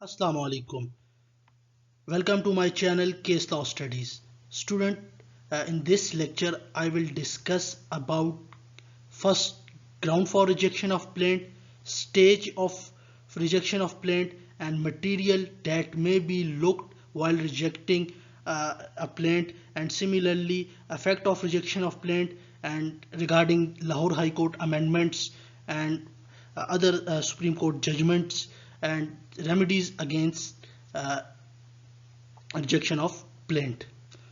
Assalamu alaikum. Welcome to my channel Case Law Studies. Student, in this lecture I will discuss about first ground for rejection of plaint, stage of rejection of plaint and material that may be looked while rejecting a plaint, and similarly effect of rejection of plaint and regarding Lahore High Court amendments and other Supreme Court judgments and remedies against uh, rejection of plaint.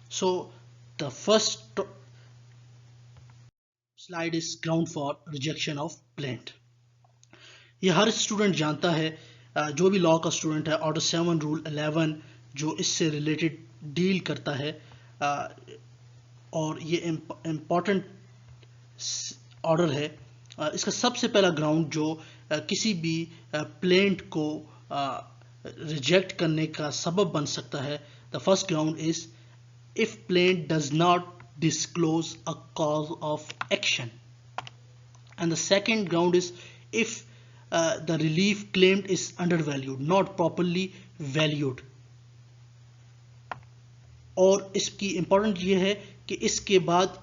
So the first slide is ground for rejection of plaint. ये हर student जानता है, जो भी law का student है, order 7 rule 11 जो इससे related deal करता है, और ये इम्पॉर्टेंट ऑर्डर है। इसका सबसे पहला ग्राउंड जो किसी भी प्लेंट को रिजेक्ट करने का सबब बन सकता है, the first ground is if plaint does not disclose a cause of action, and the second ground is if the relief claimed is undervalued, not properly valued. और इसकी इंपॉर्टेंट ये है कि इसके बाद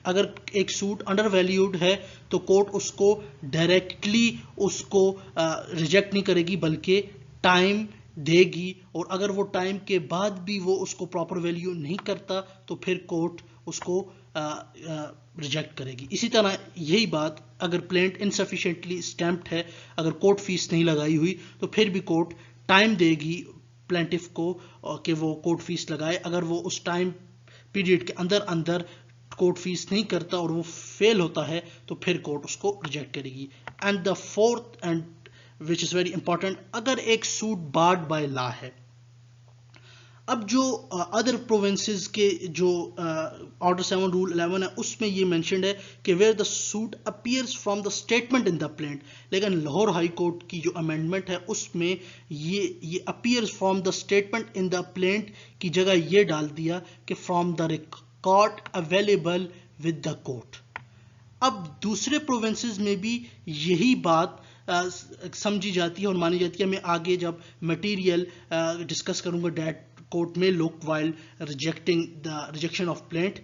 अगर एक सूट अंडर वैल्यूड है तो कोर्ट उसको डायरेक्टली उसको रिजेक्ट नहीं करेगी, बल्कि टाइम देगी, और अगर वो टाइम के बाद भी वो उसको प्रॉपर वैल्यू नहीं करता तो फिर कोर्ट उसको रिजेक्ट करेगी। इसी तरह यही बात अगर प्लेंट इनसफिशिएंटली स्टैम्प्ड है, अगर कोर्ट फीस नहीं लगाई हुई तो फिर भी कोर्ट टाइम देगी प्लेंटिफ को कि वो कोर्ट फीस लगाए। अगर वो उस टाइम पीरियड के अंदर अंदर कोर्ट फीस नहीं करता और वो फेल होता है तो फिर कोर्ट उसको रिजेक्ट करेगी। And the fourth and which is very important, अगर एक सूट बार्ड बाय लॉ है। अब जो अदर प्रोविंसेस के जो ऑर्डर 7 रूल 11 है उसमें ये मेंशन्ड है कि where the suit appears from the statement in the plaint, लेकिन लाहौर हाई कोर्ट की जो अमेंडमेंट है उसमें ये appears from the statement in the plaint की जगह ये डाल दिया कि from the record available with the court. अब दूसरे प्रोविंसेस में भी यही बात समझी जाती है और मानी जाती है। मैं आगे जब मटेरियल डिस्कस करूंगा डेट कोर्ट में look while rejecting the rejection of plaint,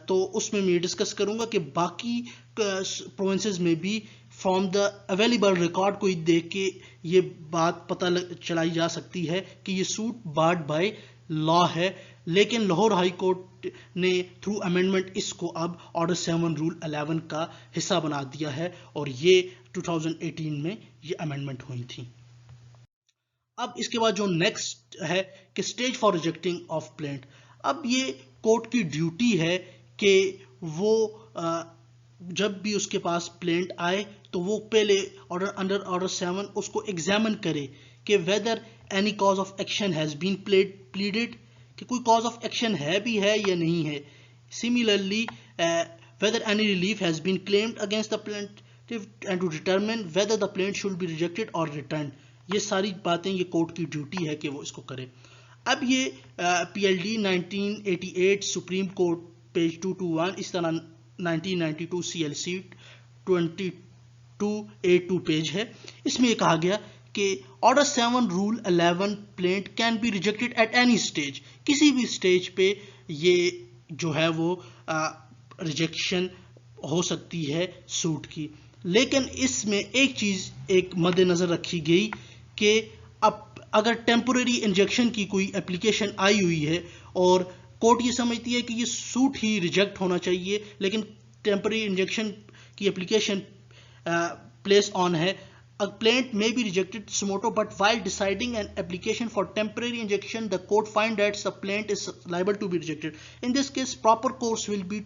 तो उसमें मैं डिस्कस करूंगा कि बाकी प्रोविंसेस में भी फ्रॉम द अवेलेबल रिकॉर्ड को ही देख के ये बात पता चलाई जा सकती है कि ये सूट बार्ड बाय लॉ है, लेकिन लाहौर हाई कोर्ट ने थ्रू अमेंडमेंट इसको अब ऑर्डर 7 रूल 11 का हिस्सा बना दिया है और ये 2018 में ये अमेंडमेंट हुई थी। अब इसके बाद जो नेक्स्ट है कि stage for rejecting of plaint. अब ये कोर्ट की ड्यूटी है कि वो जब भी उसके पास प्लेंट आए तो वो पहले अंडर ऑर्डर 7 उसको एग्जामिन करे कि whether any cause of action has been pleaded, कि कोई कॉज ऑफ एक्शन है भी है या नहीं है। Similarly whether any relief has been claimed against the plaintiff and to determine whether the plaint should be rejected और रिटर्न। ये सारी बातें ये कोर्ट की ड्यूटी है कि वो इसको करे। अब ये PLD 1988 सुप्रीम कोर्ट पेज 221, इस तरह 1992 CLC 22A2 पेज है, इसमें ये कहा गया कि order 7 rule 11 plaint can be rejected at any stage, किसी भी स्टेज पे ये जो है वो रिजेक्शन हो सकती है सूट की। लेकिन इसमें एक चीज़ एक मद्देनज़र रखी गई कि अब अगर टेम्पोरेरी इंजेक्शन की कोई एप्लीकेशन आई हुई है और कोर्ट ये समझती है कि ये सूट ही रिजेक्ट होना चाहिए, लेकिन टेम्पोरेरी इंजेक्शन की एप्लीकेशन प्लेस ऑन है, a plaint may be rejected sumoto, but while deciding an application for temporary injection the court find that the plaint is liable to be rejected. In this case proper course will be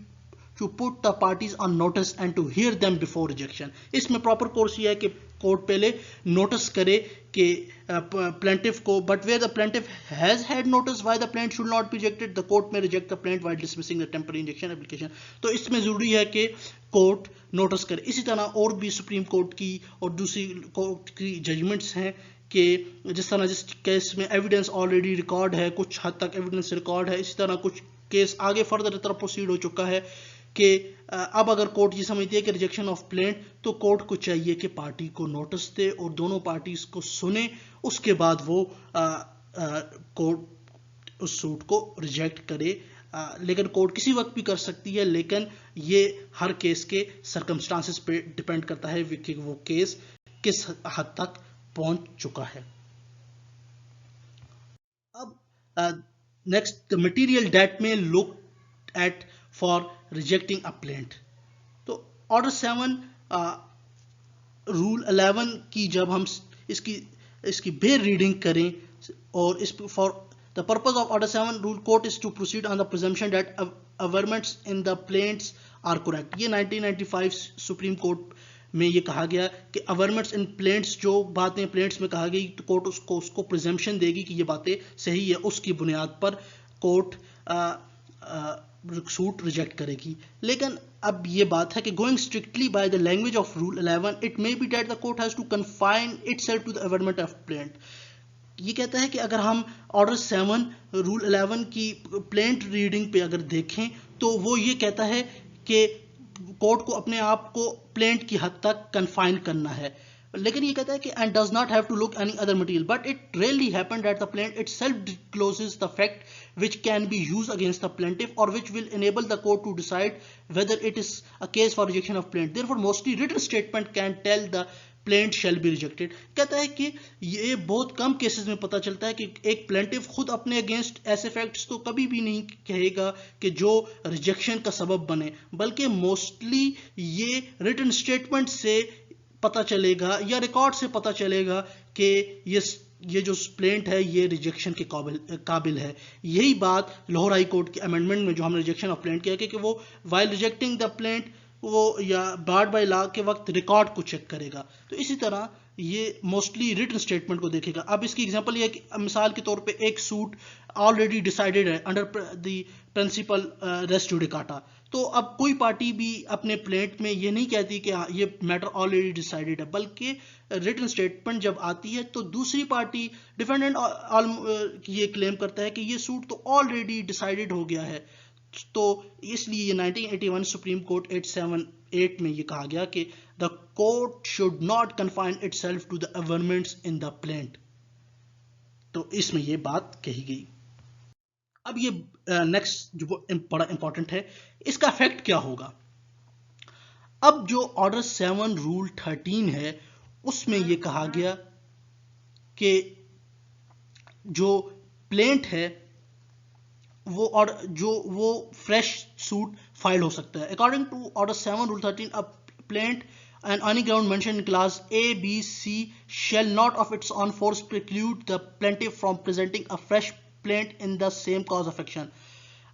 to put the parties on notice and to hear them before rejection. इसमें proper course ये है कि court पहले notice करे कि plaintiff को, but where the plaintiff has had notice why the plaint should not be rejected the court में reject the plaint while dismissing the temporary injunction application. तो इसमें ज़रूरी है कि कोर्ट नोटिस करे। इसी तरह और भी सुप्रीम कोर्ट की और दूसरी कोर्ट की जजमेंट्स हैं कि जिस तरह जिस केस में एविडेंस ऑलरेडी रिकॉर्ड है, कुछ हद तक एविडेंस रिकॉर्ड है, इसी तरह कुछ केस आगे फर्दर तरफ प्रोसीड हो चुका है कि अब अगर कोर्ट ये समझती है कि रिजेक्शन ऑफ प्लेंट, तो कोर्ट को चाहिए कि पार्टी को नोटिस दे और दोनों पार्टीज को सुने, उसके बाद वो कोर्ट उस सूट को रिजेक्ट करे। लेकिन कोर्ट किसी वक्त भी कर सकती है, लेकिन ये हर केस के सर्कमस्टांसेस पे डिपेंड करता है कि वो केस किस हद तक पहुंच चुका है। अब नेक्स्ट, द मटेरियल दैट में look at for rejecting a plaint. तो ऑर्डर 7 रूल 11 की जब हम इसकी बेर रीडिंग करें और इस for the purpose of order 7 rule court is to proceed on the presumption that averments in the plaints are correct. ये 1995 सुप्रीम कोर्ट में ये कहा गया कि अवर्मेंट्स इन प्लेंट्स, जो बातें प्लेंट्स में कहा गई, तो कोर्ट उसको प्रिजम्पशन देगी कि ये बातें सही है, उसकी बुनियाद पर कोर्ट सूट रिजेक्ट करेगी। लेकिन अब ये बात है कि going strictly by the language of rule 11 it may be that the court has to confine itself to the averment of plaint. ये कहता है कि अगर हम ऑर्डर 7 रूल 11 की प्लेंट रीडिंग पे अगर देखें तो वो ये कहता है कि कोर्ट को अपने आप को प्लेंट की हद तक कन्फाइन करना है। लेकिन ये कहता है कि and does not have to look any other material, but it really happened that the plaint itself discloses the fact which can be used against the plaintiff or which will enable the court to decide whether it is a case for rejection of plaint. Therefore mostly written statement can tell the plaint shall be rejected. कहता है कि ये बहुत कम cases में पता चलता है कि एक प्लेंटिफ खुद अपने अगेंस्ट ऐसे फैक्ट्स तो कभी भी नहीं कहेगा कि जो रिजेक्शन का सबब बने, बल्कि मोस्टली ये रिटन स्टेटमेंट से पता चलेगा या रिकॉर्ड से पता चलेगा कि ये जो प्लेंट है ये रिजेक्शन के काबिल है। यही बात लाहौर हाई कोर्ट के अमेंडमेंट में जो हमने रिजेक्शन ऑफ प्लेंट किया कि वो वाइल रिजेक्टिंग द प्लेंट वो या बार्ड बाय लॉ के वक्त रिकॉर्ड को चेक करेगा। तो इसी तरह ये मोस्टली रिटन स्टेटमेंट को देखेगा। अब इसकी एग्जांपल ये कि मिसाल के तौर पे एक सूट ऑलरेडी डिसाइडेड है under the principle res judicata, तो अब कोई पार्टी भी अपने प्लेंट में ये नहीं कहती कि ये मैटर ऑलरेडी डिसाइडेड है, बल्कि रिटन स्टेटमेंट जब आती है तो दूसरी पार्टी डिफेंडेंट ये क्लेम करता है कि ये सूट तो ऑलरेडी डिसाइडेड हो गया है। तो इसलिए ये 1981 सुप्रीम कोर्ट 878 में ये कहा गया कि the court should not confine itself to the averments in the plaint. तो इसमें ये बात कही गई। अब ये नेक्स्ट जो बड़ा इंपॉर्टेंट है, इसका इफेक्ट क्या होगा। अब जो ऑर्डर 7 रूल 13 है उसमें ये कहा गया कि जो प्लेंट है वो फ्रेश सूट फाइल हो सकता है। According to order 7 rule 13 a plaint and any ground mentioned in clause A, B, C shall not of its own force preclude the plaintiff from presenting a fresh plaint in the same cause of action.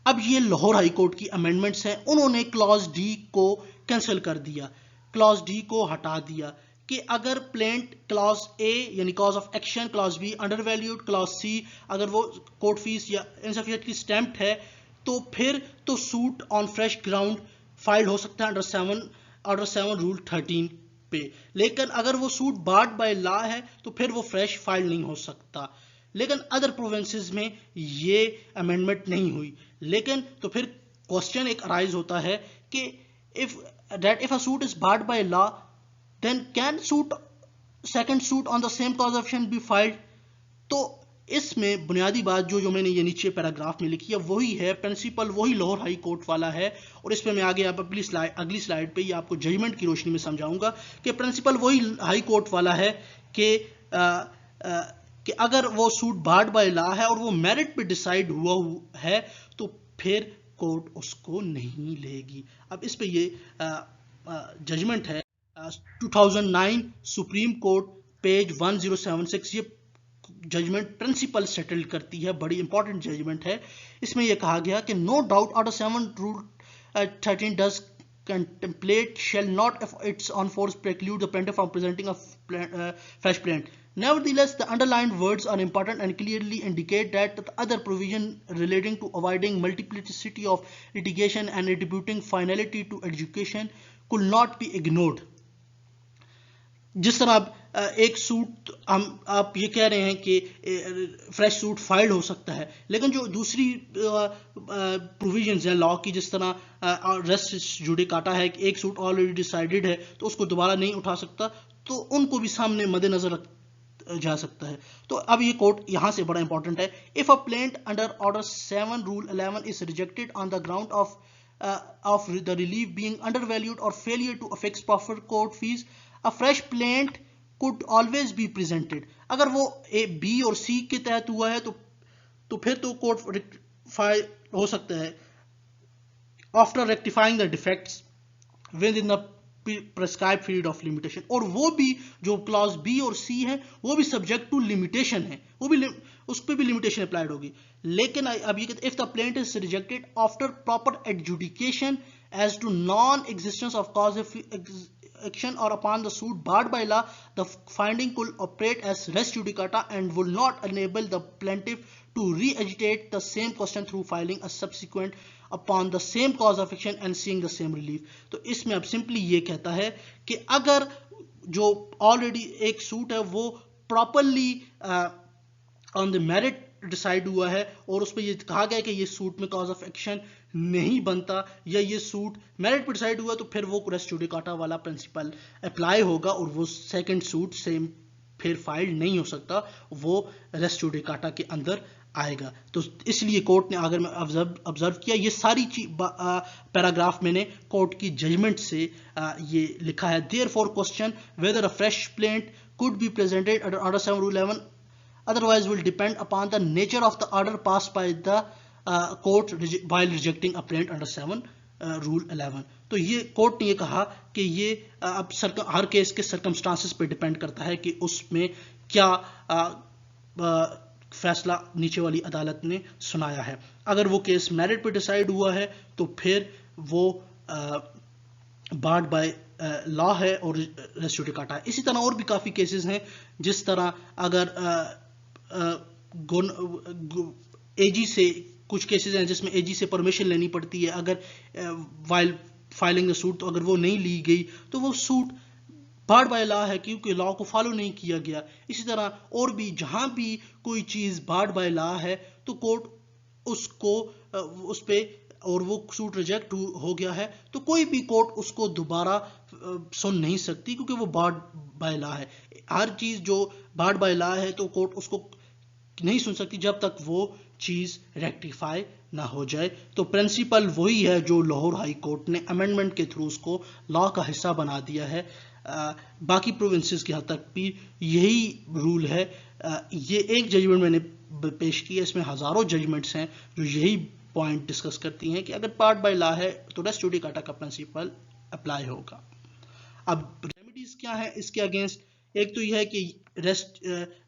अब ये Lahore high court की amendments हैं, उन्होंने clause D को cancel कर दिया, clause D को हटा दिया कि अगर प्लेंट क्लॉज ए यानी cause of action, clause B undervalued, clause C अगर वो कोर्ट फीस या इनसफिशिएंट की स्टैम्प्ड है तो फिर तो suit on fresh ground file हो सकता है ऑर्डर 7 रूल 13 पे। लेकिन अगर वो सूट बार्ड बाय लॉ है तो फिर वो फ्रेश फाइल नहीं हो सकता। लेकिन अदर प्रोविंसेस में ये अमेंडमेंट नहीं हुई। लेकिन तो फिर क्वेश्चन एक अराइज होता है कि if a suit is barred by law then can second suit on the same cause of action be filed. तो इसमें बुनियादी बात जो मैंने ये नीचे पैराग्राफ में लिखी है वही है, प्रिंसिपल वही लाहौर हाई कोर्ट वाला है। और इस पे मैं आगे अगली स्लाइड पे ये आपको जजमेंट की रोशनी में समझाऊंगा कि प्रिंसिपल वही हाई कोर्ट वाला है कि अगर वो सूट बार्ड बाय लॉ है और वो मेरिट पे डिसाइड हुआ है तो फिर कोर्ट उसको नहीं लेगी। अब इस पे ये जजमेंट है 2009 सुप्रीम कोर्ट पेज 1076, ये जजमेंट प्रिंसिपल सेटल करती है, बड़ी इंपॉर्टेंट जजमेंट है। इसमें यह कहा गया कि no doubt order 7 rule 13 does contemplate shall not of its own force preclude the plaintiff from presenting a fresh plaint. Nevertheless, the underlined words are important and clearly indicate that the other provision relating to avoiding multiplicity of litigation and attributing finality to adjudication could not be ignored. जिस तरह एक suit आप ये कह रहे हैं कि fresh suit file हो सकता है, लेकिन जो दूसरी प्रोविजंस हैं लॉ की, जिस तरह रेस जुडिकाटा है कि एक सूट ऑलरेडी डिसाइडेड है तो उसको दोबारा नहीं उठा सकता, तो उनको भी सामने मद्देनजर जा सकता है। तो अब ये कोट यहां से बड़ा इंपॉर्टेंट है। If a plaint under order 7 rule 11 is rejected on the ground of the relief being undervalued or failure to affix proper court fees, a fresh plaint could always be presented। अगर वो A B और सी के तहत हुआ है तो फिर तो कोर्ट फाइल हो सकता है after rectifying the defects with in the prescribe period of limitation. और वो भी जो क्लॉज बी और सी है वो भी सब्जेक्ट टू लिमिटेशन है, वो भी उस पर भी लिमिटेशन अप्लाइड होगी। लेकिन अब ये कहते if the plaint is rejected after proper adjudication as to non existence of cause action or upon the suit barred by law, the finding could operate as res judicata and will not enable the plaintiff to re-agitate the same question through filing a subsequent upon the same cause of action and seeing the same relief। तो इसमें अब simply ये कहता है कि अगर जो already एक सूट है वो properly on the merit decide हुआ है और उस पर ये कहा गया है कि ये सूट में कॉज ऑफ एक्शन नहीं बनता या ये सूट मेरिट पर डिसाइड हुआ, तो फिर वो रेस जुडिकाटा वाला प्रिंसिपल अप्लाई होगा और वो सेकंड सूट सेम फिर फाइल नहीं हो सकता, वो रेस जुडिकाटा के अंदर आएगा। तो इसलिए कोर्ट ने, अगर मैं ऑब्जर्व किया, ये सारी पैराग्राफ मैंने कोर्ट की जजमेंट से ये लिखा है। Therefore question whether a fresh plaint could be presented under order 7 rule 11 otherwise will depend upon the nature of the order passed by the court while rejecting a plaint under 7 rule 11। तो ये court ने ये कहा कि ये अब हर case के circumstances पे डिपेंड करता है कि उसमें क्या फैसला नीचे वाली अदालत ने सुनाया है। अगर वो केस मेरिट पे डिसाइड हुआ है तो फिर वो बार्ड बाय लॉ है और रेस जुडिकाटा है। इसी तरह और भी काफ़ी केसेस हैं, जिस तरह अगर एजी से कुछ केसेस हैं जिसमें एजी से परमिशन लेनी पड़ती है, अगर वाइल फाइलिंग द सूट तो अगर वो नहीं ली गई तो वो सूट बार्ड बाय लॉ है क्योंकि लॉ को फॉलो नहीं किया गया। इसी तरह और भी जहां भी कोई चीज़ बार्ड बाय लॉ है तो कोर्ट उसको उस पे और वो सूट रिजेक्ट हो गया है तो कोई भी कोर्ट उसको दोबारा सुन नहीं सकती क्योंकि वो बार्ड बाय लॉ है। हर चीज़ जो बार्ड बाय लॉ है तो कोर्ट उसको नहीं सुन सकती जब तक वो चीज़ रेक्टिफाई ना हो जाए। तो प्रिंसिपल वही है जो लाहौर हाई कोर्ट ने अमेंडमेंट के थ्रू उसको लॉ का हिस्सा बना दिया है। बाकी प्रोविंसेस के हद तक भी यही रूल है। ये एक जजमेंट मैंने पेश किया, इसमें हज़ारों जजमेंट्स हैं जो यही पॉइंट डिस्कस करती हैं कि अगर पार्ट बाय लॉ है तो रेस जुडिकाटा का प्रिंसिपल अप्लाई होगा। अब रेमेडीज क्या है इसके अगेंस्ट? एक तो यह है कि रेस्ट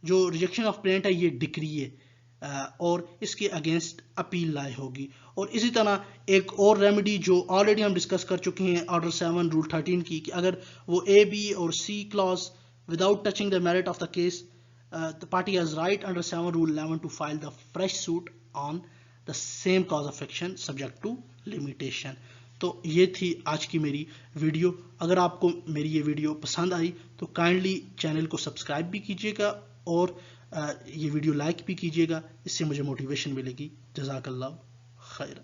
जो रिजेक्शन ऑफ प्लेंट है ये डिक्री है और इसके अगेंस्ट अपील लाई होगी। और इसी तरह एक और रेमेडी जो ऑलरेडी हम डिस्कस कर चुके हैं ऑर्डर 7 रूल 13 की, कि अगर वो ए बी और C clause without touching the merit of the case, the party has right under 7 rule 11 to file the fresh suit on the same cause of action subject to limitation. तो ये थी आज की मेरी video. अगर आपको मेरी ये वीडियो पसंद आई तो काइंडली चैनल को सब्सक्राइब भी कीजिएगा और ये वीडियो लाइक भी कीजिएगा, इससे मुझे मोटिवेशन मिलेगी। जज़ाकल्लाह खैर।